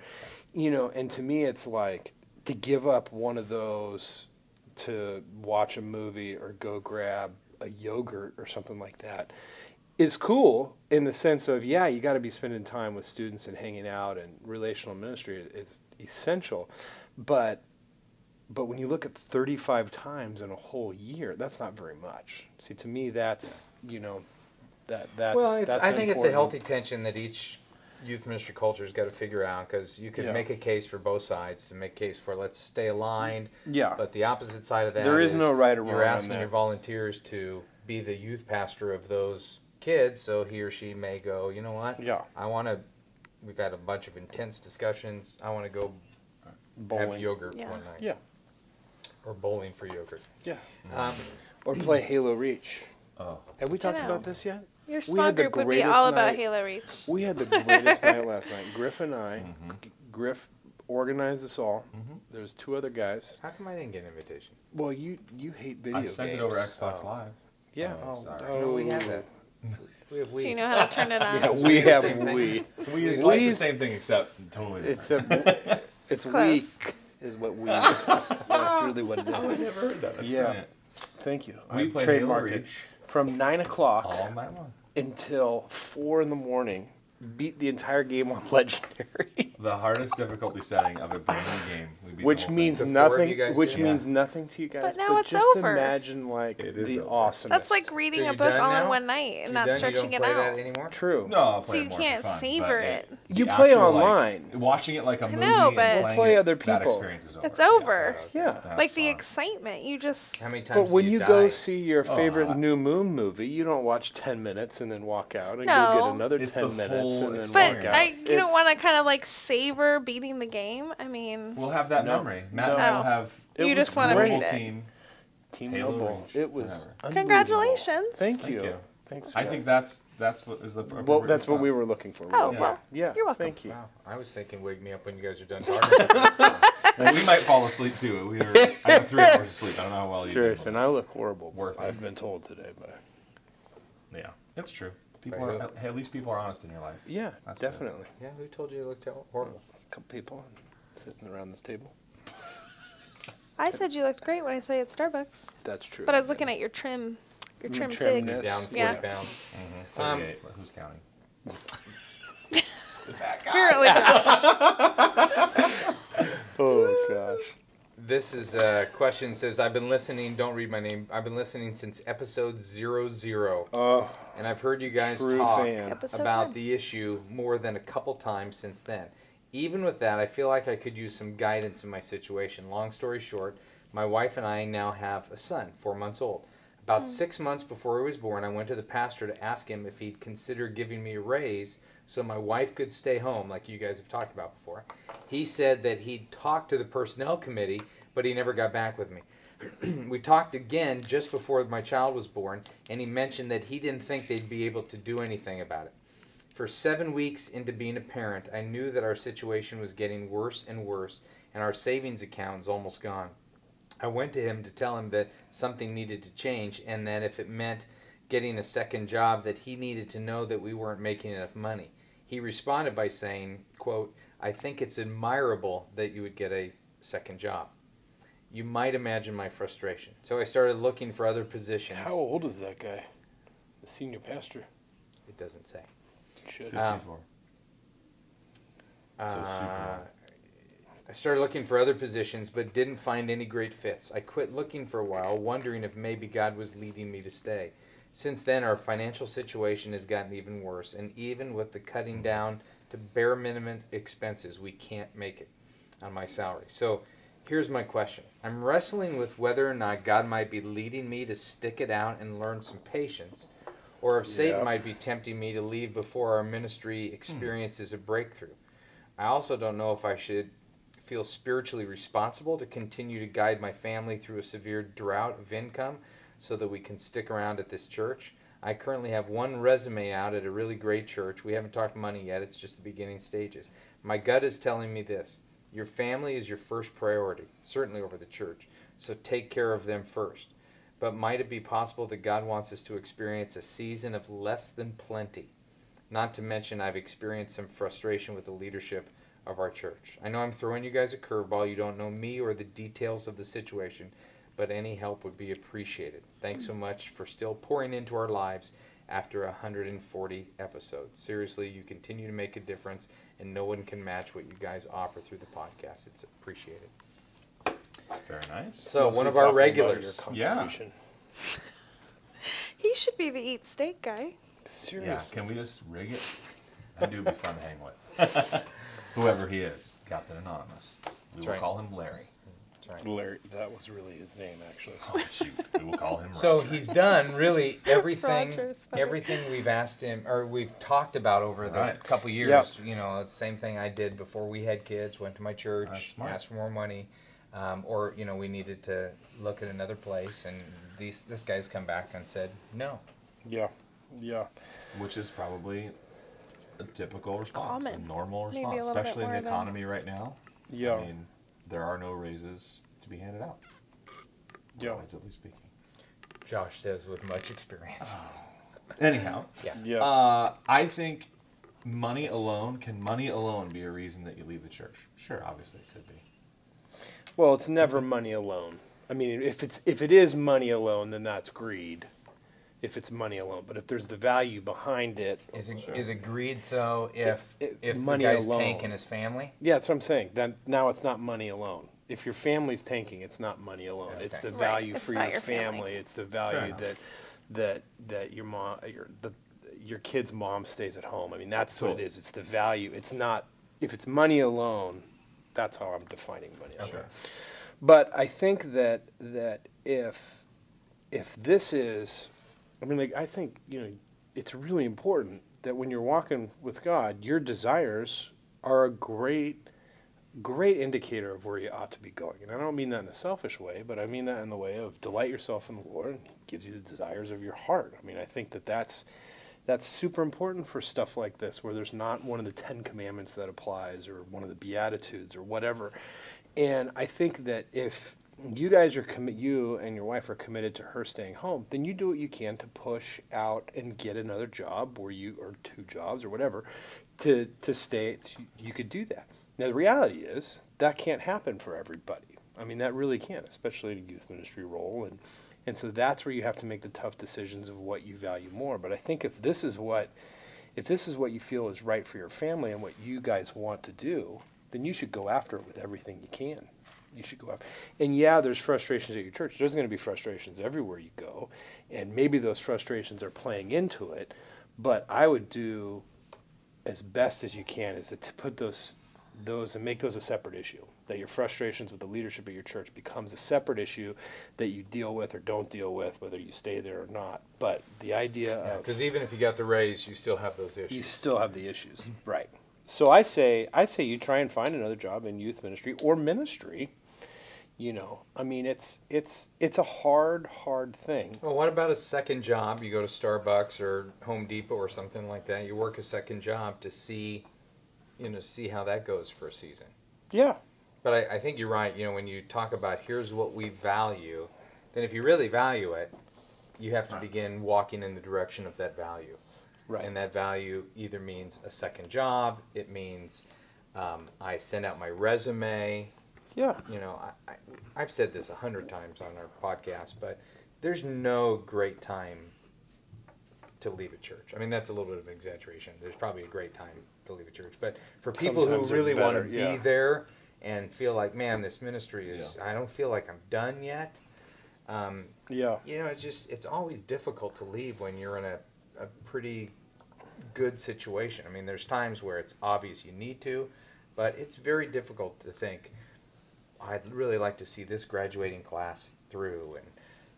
You know, and to me, it's like to give up one of those to watch a movie or go grab a yogurt or something like that is cool in the sense of, you got to be spending time with students and hanging out, and relational ministry is essential. But when you look at 35 times in a whole year, that's not very much. See, to me, that's, you know, that's
I think it's a healthy tension that each youth ministry culture has got to figure out, because you can make a case for both sides, to make a case for let's stay aligned.
Yeah.
But the opposite side of that
there is no right or wrong.
You're asking your volunteers to be the youth pastor of those kids, so he or she may go, you know what?
Yeah.
We've had a bunch of intense discussions. I want to go
bowling.
have yogurt one night.
Yeah.
Or bowling for yogurt.
Yeah. Or play Halo Reach.
Oh.
Have we talked about this yet?
Your small group would be all about Halo Reach.
We had the greatest night last night. Griff and I, Griff organized us all. There's 2 other guys.
How come I didn't get an invitation?
Well, you hate video games.
I sent it over Xbox Live.
Yeah.
Sorry. No, we have that. We have Wii.
Do you know how to turn it on?
Yeah, we have Wii.
We is like the same thing, except totally different.
It's weak is what we is. That's really what it is.
I never heard that. That's brilliant.
Thank you.
We played Halo
trademarked it
Reach
from 9 o'clock
all night long
until 4 in the morning. Beat the entire game on Legendary.
The hardest difficulty setting of a brand new game. We beat
Which
the whole
means
thing.
nothing. Which means nothing to you guys.
But now it's
just
over.
Imagine like the
over.
awesomeness.
That's like reading
So
a book
done
all in
now?
one night and not
You
stretching
don't
it
play
out.
that anymore?
True.
No, I'll
So
play
you
it more
can't
for fun,
savor
but
it.
You
the
play
actual,
online.
Like, watching it like a movie
know,
and
but-
playing
Play
it,
other
that
people.
experience is over.
It's over.
Yeah.
That's
Like the
fun.
excitement. You just.
How many times
But when
do
you
die?
go see your favorite
I-
New Moon movie, you don't watch 10 minutes and then walk out and
No.
go get another
It's
10
the
minutes
whole
and then
But
walk out.
you don't
It's-
want to kind of like savor beating the game. I mean,
We'll have that
No.
memory. Matt
No.
and I will have
It
you
was
just want to
great.
beat it.
team.
Team
Halo
Noble.
Reach,
It was
whatever.
unbelievable.
Congratulations.
Thank
Thank
you.
you.
Thanks.
I think that's what is the
well,
appropriate
that's what we
response.
were looking for.
Oh,
Yeah.
well,
Yeah.
you're welcome.
Thank you.
Wow, I was thinking wake me up when you guys are done talking about this.
Well, we might fall asleep too. I got 3 hours of sleep. I don't know how well you
Serious,
do.
and I look horrible.
Worth it.
I've been told today, but
Yeah, it's true. People
Right.
are, hey, at least people are honest in your life.
yeah,
That's good.
definitely.
Yeah, who told you you looked horrible?
A couple people sitting around this table.
I said you looked great when I saw you at Starbucks.
That's true.
But I was looking at your trim
trimness.
fig.
Yes.
Down 40
Yeah.
pounds.
38, but who's counting?
Apparently not.
Oh gosh.
This is a question says, I've been listening, don't read my name, I've been listening since episode 00.
Oh,
And I've heard you guys
True
talk
fan.
Episode
about
1.
the issue more than a couple times since then. Even with that, I feel like I could use some guidance in my situation. Long story short, my wife and I now have a son, 4 months old. About 6 months before he was born, I went to the pastor to ask him if he'd consider giving me a raise so my wife could stay home, like you guys have talked about before. He said that he'd talked to the personnel committee, but he never got back with me. We talked again just before my child was born, and he mentioned that he didn't think they'd be able to do anything about it. For 7 weeks into being a parent, I knew that our situation was getting worse and worse, and our savings account was almost gone. I went to him to tell him that something needed to change, and that if it meant getting a second job, that he needed to know that we weren't making enough money. He responded by saying, quote, "I think it's admirable that you would get a second job." You might imagine my frustration. So I started looking for other positions.
How old is that guy? The senior pastor?
It doesn't say.
Should.
54.
I started looking for other positions, but didn't find any great fits. I quit looking for a while, wondering if maybe God was leading me to stay. Since then, our financial situation has gotten even worse, and even with the cutting down to bare minimum expenses, we can't make it on my salary. So here's my question. I'm wrestling with whether or not God might be leading me to stick it out and learn some patience, or if Satan might be tempting me to leave before our ministry experiences a breakthrough. I also don't know if I should feel spiritually responsible to continue to guide my family through a severe drought of income so that we can stick around at this church. I currently have one resume out at a really great church. We haven't talked money yet. It's just the beginning stages. My gut is telling me this. Your family is your first priority, certainly over the church, so take care of them first. But might it be possible that God wants us to experience a season of less than plenty? Not to mention I've experienced some frustration with the leadership of our church. I know I'm throwing you guys a curveball. You don't know me or the details of the situation, but any help would be appreciated. Thanks so much for still pouring into our lives after 140 episodes. Seriously, you continue to make a difference, and no one can match what you guys offer through the podcast. It's appreciated.
Very nice.
So
Mostly
one of our
talking about
regulars.
your contribution.
He should be the eat steak guy.
Yeah,
Seriously.
can we just rig it? That dude would be fun to hang with. Whoever he is, Captain Anonymous. We will
right.
call him Larry.
That's right.
Larry, that was really his name, actually.
Oh, shoot. We will call him
So
Roger.
he's done really everything
Roger's funny.
everything we've asked him or we've talked about over the
Right.
couple years. You know, it's the same thing I did before we had kids, went to my
That's
church,
smart.
asked for more money, or, you know, we needed to look at another place, and this guy's come back and said, no.
Yeah. Yeah.
Which is probably a typical response,
Common.
a normal
Maybe a
response,
little bit
especially in the
more than-
economy right now.
Yeah.
I mean, there are no raises to be handed out.
Yeah.
Relatively speaking.
Josh says with much experience.
Anyhow,
Yeah.
I think can money alone be a reason that you leave the church? Sure, obviously it could be.
Well, it's never money alone. I mean, if it is money alone, then that's greed. If it's money alone, but if there's the value behind it,
Is it greed though if the
money
guy's
alone.
tanking his family?
yeah, that's what I'm saying. Then now it's not money alone. If your family's tanking, it's not money alone.
Okay.
It's the
Right,
value
it's
for
about
your
your family.
family. It's the value that your mom, your kid's mom stays at home. I mean, that's what it
Totally.
is. It's the value. It's not if it's money alone. That's how I'm defining money alone.
Okay.
But I think that if this is, I mean, like, I think, you know, it's really important that when you're walking with God, your desires are a great indicator of where you ought to be going. And I don't mean that in a selfish way, but I mean that in the way of delight yourself in the Lord, and He gives you the desires of your heart. I mean, I think that's super important for stuff like this, where there's not one of the 10 Commandments that applies, or one of the Beatitudes, or whatever. And I think that if you guys are you and your wife are committed to her staying home, then you do what you can to push out and get another job, or 2 jobs, or whatever, to stay. You could do that. Now the reality is that can't happen for everybody. I mean, that really can't, especially in a youth ministry role, and so that's where you have to make the tough decisions of what you value more. But I think if this is what you feel is right for your family and what you guys want to do, then you should go after it with everything you can. You should go after. And yeah, there's frustrations at your church. There's going to be frustrations everywhere you go, and maybe those frustrations are playing into it. But I would do as best as you can is to put those those and make those a separate issue. That your frustrations with the leadership of your church becomes a separate issue that you deal with or don't deal with, whether you stay there or not. But the idea of...
Because even if you got the raise, you still have those issues.
You still have the issues, right. So I say you try and find another job in youth ministry or ministry. You know, I mean, it's a hard thing.
Well, what about a second job? You go to Starbucks or Home Depot or something like that. You work a second job to see how that goes for a season.
Yeah.
But I think you're right. You know, when you talk about here's what we value, then if you really value it, you have to begin walking in the direction of that value.
Right.
And that value either means a second job. It means I send out my resume.
Yeah.
You know, I've said this 100 times on our podcast, but there's no great time to leave a church. I mean, that's a little bit of an exaggeration. There's probably a great time to leave a church. But for people
Sometimes
who really want to
better,
be there and feel like, man, this ministry is, I don't feel like I'm done yet.
Yeah.
You know, it's always difficult to leave when you're in a pretty good situation. I mean, there's times where it's obvious you need to, but it's very difficult to think, I'd really like to see this graduating class through, and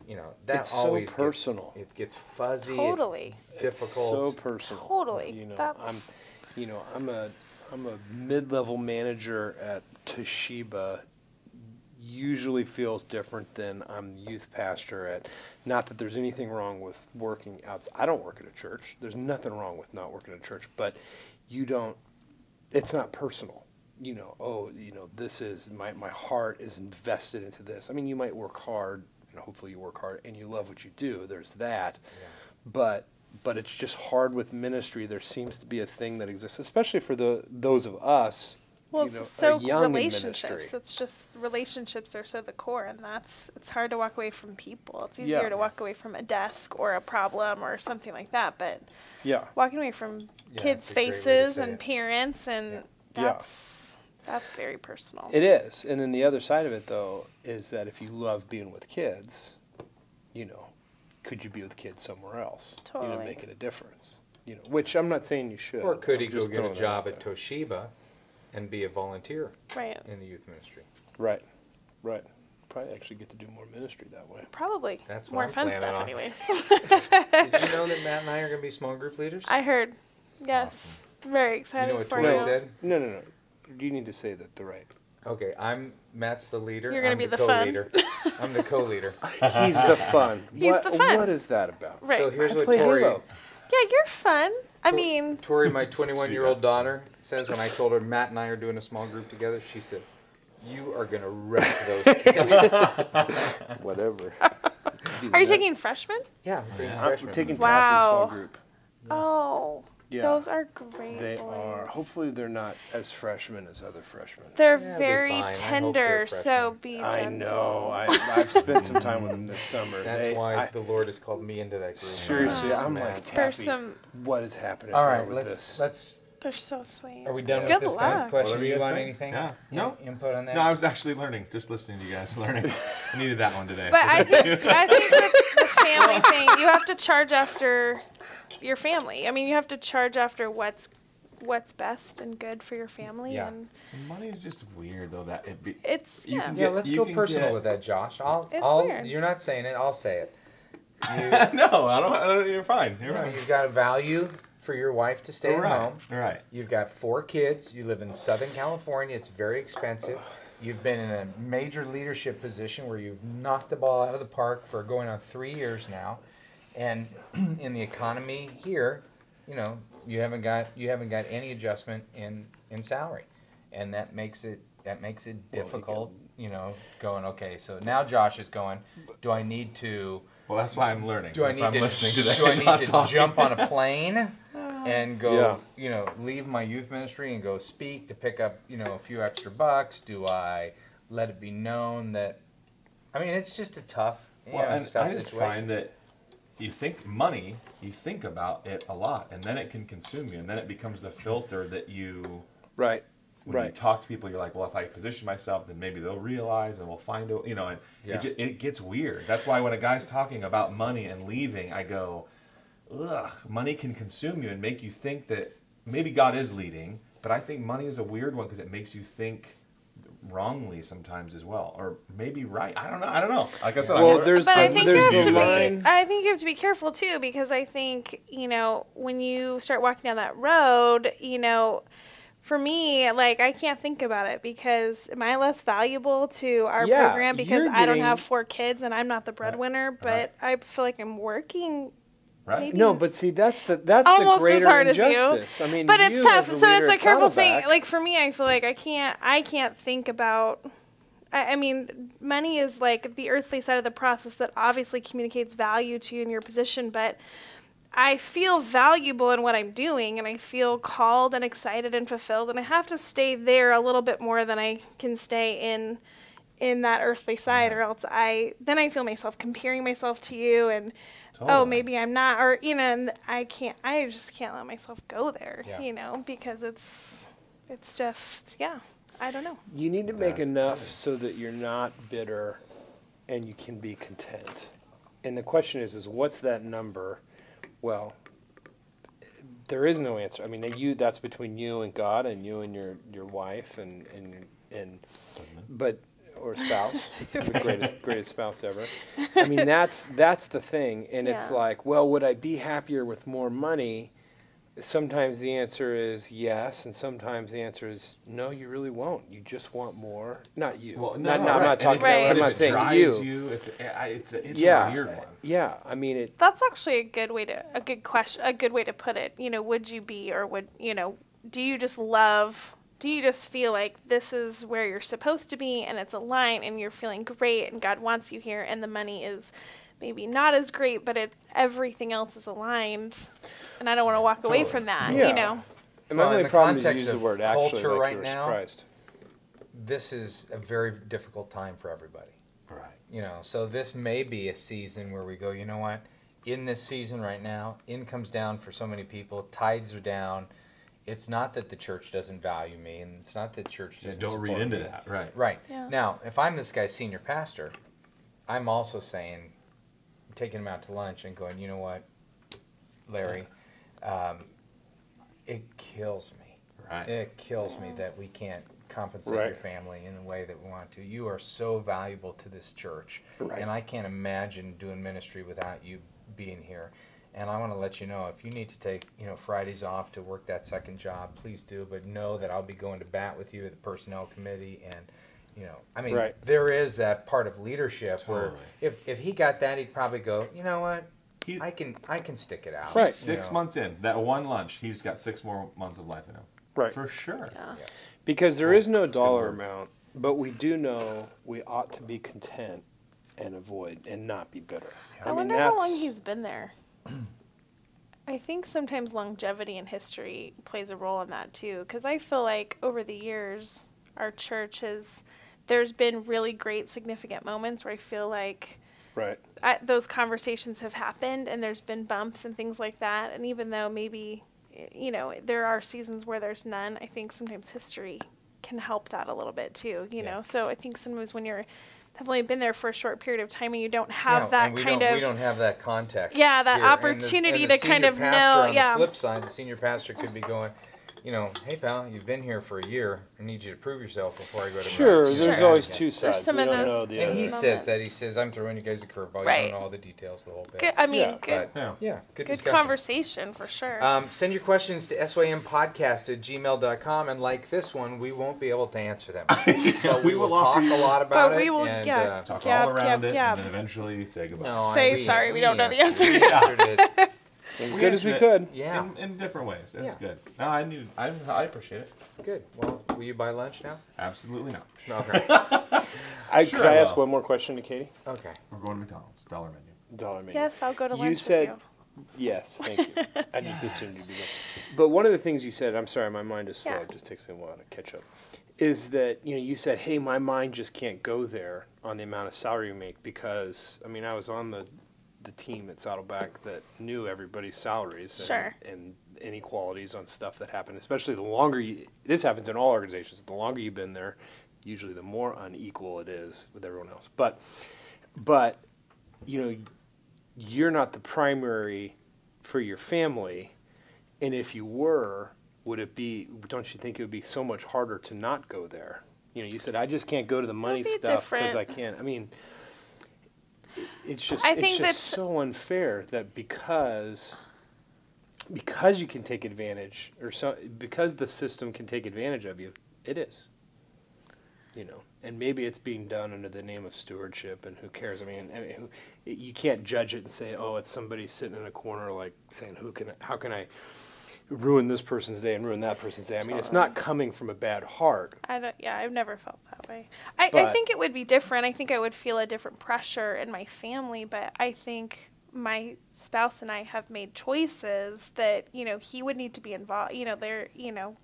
you know that
it's
always
so personal.
It gets fuzzy.
Totally.
It's difficult.
It's so personal.
Totally.
You know,
That's...
I'm a mid-level manager at Toshiba. Usually feels different than I'm youth pastor at. Not that there's anything wrong with working outside. I don't work at a church. There's nothing wrong with not working at a church, but you don't. It's not personal. You know, this is my heart is invested into this. I mean, you might work hard, and hopefully you work hard, and you love what you do. There's that, but it's just hard with ministry. There seems to be a thing that exists, especially for those of us.
Well,
you know,
it's so
young in
relationships.
ministry.
It's just relationships are so the core, and it's hard to walk away from people. It's easier to walk away from a desk or a problem or something like that, but walking away from kids' faces and parents, and that's very personal.
It is. And then the other side of it, though, is that if you love being with kids, you know, could you be with kids somewhere else?
Totally.
You know, making a difference. You know, which I'm not saying you should.
Or could he
I'm
go
just
get a
throwing that
job
out
at
there.
Toshiba and be a volunteer in the youth ministry?
Right. Right. Probably actually get to do more ministry that way.
Probably.
That's
more
what
fun
I'm
stuff,
planning on.
anyways.
Did you know that Matt and I are going to be small group leaders?
I heard. Yes. Very excited
You know what
for
Tori
you.
said?
No. You need to say that the right.
Okay, Matt's the leader.
You're gonna
I'm
be
the
the fun.
co-leader. I'm the co-leader.
He's the fun.
He's the fun.
What is that about?
Right.
So here's
I
what
play
Tori...
Halo.
Yeah, you're fun. I mean,
Tori, my 21-year-old daughter, says when I told her Matt and I are doing a small group together, she said, "You are going to wreck those kids."
Whatever.
are you taking freshmen?
Yeah,
We're taking
Wow.
Taffy's small group.
Oh,
Yeah.
those are great
They
boys.
are. Hopefully they're not as freshmen as other freshmen.
They're
they're
very
fine. I hope
tender,
they're
so
freshmen.
be
I
gentle.
know. I've spent some time with them this summer.
That's why the Lord has called me into that group.
Seriously, I'm
Matt.
like,
There's
Taffy,
some.
what is happening
All
there
right,
with
let's.
this?
They're so sweet.
Are we done
Good
with this guy's
luck.
question?
Whatever
You
you
want
say.
anything?
Yeah. No.
Input on that?
No, I was actually learning, just listening to you guys learning. I needed that one today.
But I think the family thing, you have to charge after your family. I mean, you have to charge after what's best and good for your family.
Yeah.
And
Money's just weird though. That it be.
it's
You can
Yeah,
get-
let's
you
go
can
personal
get-
with that, Josh.
It's
I'll.
weird.
You're not saying it. I'll say it.
No, I don't. You're fine. You're fine.
You've got a value for your wife to stay at home.
Right.
You've got 4 kids. You live in Southern California. It's very expensive. You've been in a major leadership position where you've knocked the ball out of the park for going on 3 years now, and in the economy here, you know, you haven't got any adjustment in salary, and that makes it difficult. You know, going okay. So now Josh is going. Do I need to?
Well, that's why I'm learning.
Do I
That's why
need
I'm
to?
listening to that.
Do I
not
need to
talking.
jump on a plane and go?
Yeah.
You know, leave my youth ministry and go speak to pick up a few extra bucks? Do I let it be known that? I mean, it's just a tough.
Well, and
it's a tough
I just
situation.
find that you think money, you think about it a lot, and then it can consume you, and then it becomes the filter that you.
Right.
When you talk to people, you're like, well, if I position myself, then maybe they'll realize, and we'll find out, and it gets weird. That's why when a guy's talking about money and leaving, I go, ugh, money can consume you and make you think that maybe God is leading, But I think money is a weird one because it makes you think wrongly sometimes as well, or maybe right. I don't know. Like I said,
well,
I think you have to be careful too, because I think, when you start walking down that road, for me, like, I can't think about it because am I less valuable to our program because I don't have 4 kids and I'm not the breadwinner, but I feel like I'm working.
Right.
No, but see, that's the greater
as hard
injustice.
As you.
I mean,
but it's tough. So it's a careful thing.
Saddleback.
Like for me, I feel like I can't think about. I mean, money is like the earthly side of the process that obviously communicates value to you in your position, but I feel valuable in what I'm doing, and I feel called and excited and fulfilled, and I have to stay there a little bit more than I can stay in that earthly side, or else I feel myself comparing myself to you and. Oh, maybe I'm not, or and I just can't let myself go there, because it's just, I don't know.
You need to make enough so that you're not bitter, and you can be content. And the question is what's that number? Well, there is no answer. I mean, that's between you and God, and you and your wife, or spouse, the greatest spouse ever. I mean, that's the thing, and it's like, well, would I be happier with more money? Sometimes the answer is yes, and sometimes the answer is no. You really won't. You just want more. Not you. Well, I'm not talking about. I'm not saying you.
It's a weird one.
Yeah, I mean it.
That's actually a good way to put it. Would you be, or would do you just love? Do you just feel like this is where you're supposed to be and it's aligned and you're feeling great and God wants you here and the money is maybe not as great, but everything else is aligned and I don't want to walk away from that,
And my only problem is you use the word actually like
right
you were
now,
surprised.
This is a very difficult time for everybody. Right. So this may be a season where we go, you know what? In this season right now, income's down for so many people, tithes are down. It's not that the church doesn't value me, and it's not that the church doesn't
don't read into that.
Right.
Yeah.
Now, if I'm this guy's senior pastor, I'm also saying, taking him out to lunch and going, you know what, Larry, it kills me. Right. It kills me that we can't compensate your family in the way that we want to. You are so valuable to this church, and I can't imagine doing ministry without you being here. And I want to let you know, if you need to take, Fridays off to work that second job, please do. But know that I'll be going to bat with you at the personnel committee. And, there is that part of leadership where if he got that, he'd probably go, you know what, I can stick it out.
Right. 6 months in, that one lunch, he's got 6 more months of life in him.
Right.
For sure.
Yeah.
Because there is no dollar amount, but we do know we ought to be content and avoid and not be bitter.
I wonder how long he's been there. I think sometimes longevity in history plays a role in that too, because I feel like over the years our church there's been really great significant moments where I feel like those conversations have happened and there's been bumps and things like that, and even though maybe there are seasons where there's none, I think sometimes history can help that a little bit too, so I think sometimes when you're have only been there for a short period of time and you don't have that
we
kind of...
We don't have that context.
Yeah, that
here.
opportunity
and the
to kind of know...
On the flip side, the senior pastor could be going, hey pal, you've been here for a year. I need you to prove yourself before I go to
there's always two sides.
There's some of those
and he says that. He says, I'm throwing you guys a curveball. You don't know all the details of the whole thing.
Good conversation for sure.
Send your questions to swampodcast@gmail.com, and like this one, we won't be able to answer them. But we will talk a lot about it.
We will,
talk all around it, and then eventually say goodbye.
No, sorry, we don't know the answer.
As good as we could.
Yeah.
In different ways. That's good. No, I appreciate it.
Good. Well, will you buy lunch now?
Absolutely not.
Okay.
Could I ask one more question to Katie?
Okay.
We're going to McDonald's. $1 menu.
Yes, I'll go to lunch
with
you.
Yes, thank you. I need to assume you'd be there. But one of the things you said, I'm sorry, my mind is slow. It just takes me a while to catch up. Is that, you said, hey, my mind just can't go there on the amount of salary you make because, I was on the team at Saddleback that knew everybody's salaries and inequalities on stuff that happened, especially the longer this happens in all organizations, the longer you've been there, usually the more unequal it is with everyone else. But you're not the primary for your family, and if you were, don't you think it would be so much harder to not go there? You know, you said, I just can't go to the money
be
stuff because
different.
I can't. I mean, it's just so unfair that because you can take advantage, because the system can take advantage of you, it is. You know, and maybe it's being done under the name of stewardship, and who cares? I mean, you can't judge it and say, oh, it's somebody sitting in a corner like saying, how can I ruin this person's day and ruin that person's day? I mean, it's not coming from a bad heart.
I've never felt that way. I think it would be different. I think I would feel a different pressure in my family, but I think my spouse and I have made choices that, you know, he would need to be involved. You know,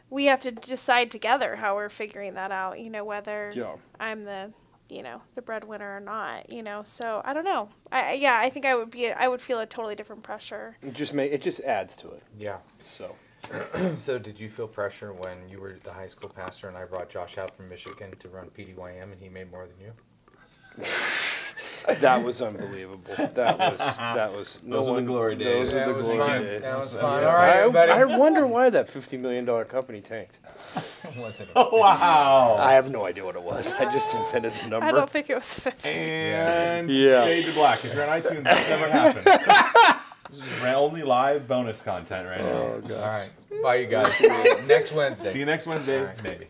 we have to decide together how we're figuring that out, you know, whether I'm the breadwinner or not, you know. So I don't know. I think I would feel a totally different pressure.
It just adds to it.
Yeah.
So
So did you feel pressure when you were the high school pastor and I brought Josh out from Michigan to run PDYM and he made more than you?
That was unbelievable. That was
Those were the glory days.
That was fun. That was fun. All
I
right, buddy.
I wonder why that $50 million company tanked.
Was it?
Wow.
I have no idea what it was. I just invented the number.
I don't think it was 50.
And
Yeah.
fade to black. If you're on iTunes, that's never happened. This is only live bonus content right now.
Oh, God.
All right. Bye, you guys. Next Wednesday.
See you next Wednesday,
All right.
maybe.